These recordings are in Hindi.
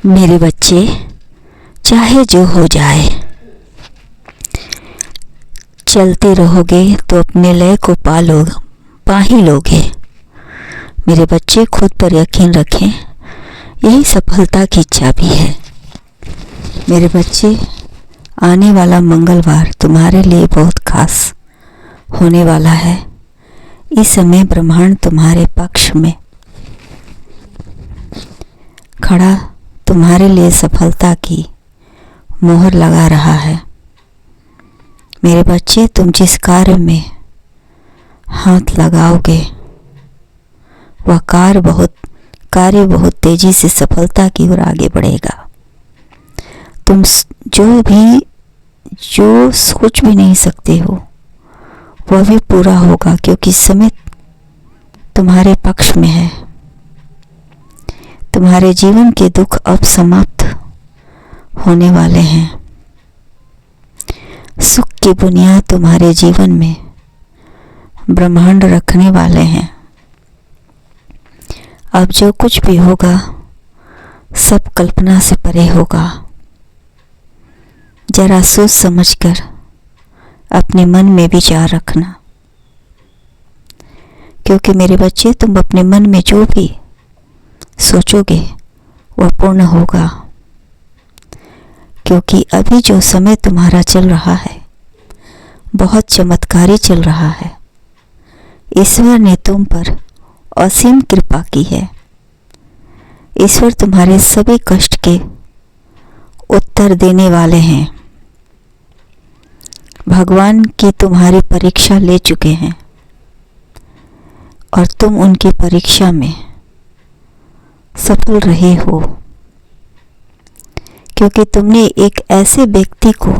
मेरे बच्चे, चाहे जो हो जाए, चलते रहोगे तो अपने लय को पा ही लोगे। मेरे बच्चे, खुद पर यकीन रखें, यही सफलता की चाबी है। मेरे बच्चे, आने वाला मंगलवार तुम्हारे लिए बहुत खास होने वाला है। इस समय ब्रह्मांड तुम्हारे पक्ष में खड़ा तुम्हारे लिए सफलता की मोहर लगा रहा है। मेरे बच्चे, तुम जिस कार्य में हाथ लगाओगे वह कार्य बहुत तेजी से सफलता की ओर आगे बढ़ेगा। तुम जो सोच भी नहीं सकते हो वह भी पूरा होगा, क्योंकि समय तुम्हारे पक्ष में है। तुम्हारे जीवन के दुख अब समाप्त होने वाले हैं। सुख की बुनियाद तुम्हारे जीवन में ब्रह्मांड रखने वाले हैं। अब जो कुछ भी होगा सब कल्पना से परे होगा। जरा सोच समझकर अपने मन में विचार रखना, क्योंकि मेरे बच्चे, तुम अपने मन में जो भी सोचोगे वह पूर्ण होगा। क्योंकि अभी जो समय तुम्हारा चल रहा है बहुत चमत्कारी चल रहा है। ईश्वर ने तुम पर असीम कृपा की है। ईश्वर तुम्हारे सभी कष्ट के उत्तर देने वाले हैं। भगवान की तुम्हारी परीक्षा ले चुके हैं और तुम उनकी परीक्षा में सफल रहे हो, क्योंकि तुमने एक ऐसे व्यक्ति को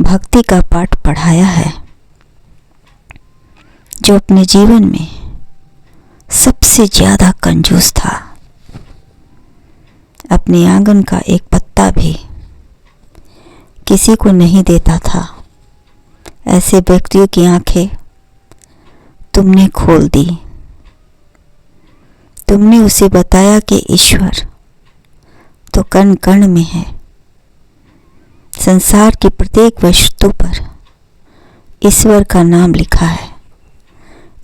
भक्ति का पाठ पढ़ाया है जो अपने जीवन में सबसे ज्यादा कंजूस था। अपने आंगन का एक पत्ता भी किसी को नहीं देता था। ऐसे व्यक्तियों की आंखें तुमने खोल दी। तुमने उसे बताया कि ईश्वर तो कण कण में है। संसार की प्रत्येक वस्तु पर ईश्वर का नाम लिखा है।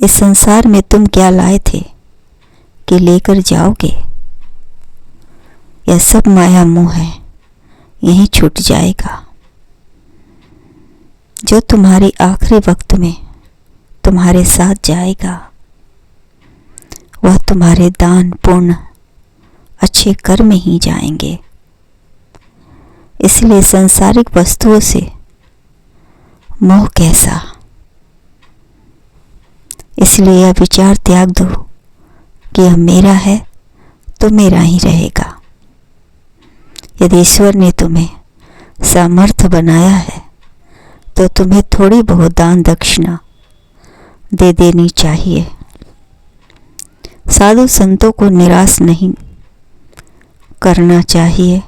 इस संसार में तुम क्या लाए थे कि लेकर जाओगे? यह सब माया मोह है, यहीं छूट जाएगा। जो तुम्हारी आखिरी वक्त में तुम्हारे साथ जाएगा वह तुम्हारे दान पुण्य अच्छे कर्म ही जाएंगे। इसलिए सांसारिक वस्तुओं से मोह कैसा? इसलिए यह विचार त्याग दो कि यह मेरा है तो मेरा ही रहेगा। यदि ईश्वर ने तुम्हें सामर्थ्य बनाया है तो तुम्हें थोड़ी बहुत दान दक्षिणा दे देनी चाहिए। साधु संतों को निराश नहीं करना चाहिए।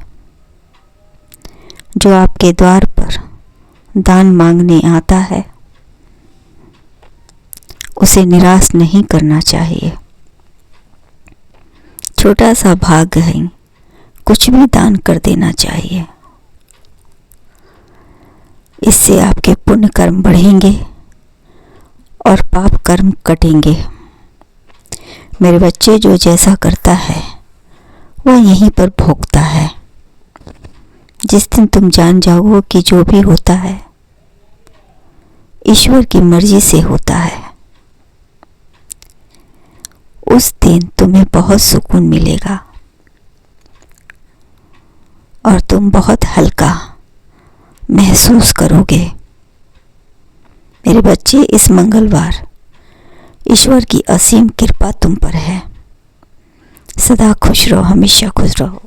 जो आपके द्वार पर दान मांगने आता है उसे निराश नहीं करना चाहिए। छोटा सा भाग है, कुछ भी दान कर देना चाहिए। इससे आपके पुण्य कर्म बढ़ेंगे और पाप कर्म कटेंगे। मेरे बच्चे, जो जैसा करता है वह यहीं पर भोगता है। जिस दिन तुम जान जाओगे कि जो भी होता है ईश्वर की मर्जी से होता है, उस दिन तुम्हें बहुत सुकून मिलेगा और तुम बहुत हल्का महसूस करोगे। मेरे बच्चे, इस मंगलवार ईश्वर की असीम कृपा तुम पर है। सदा खुश रहो, हमेशा खुश रहो।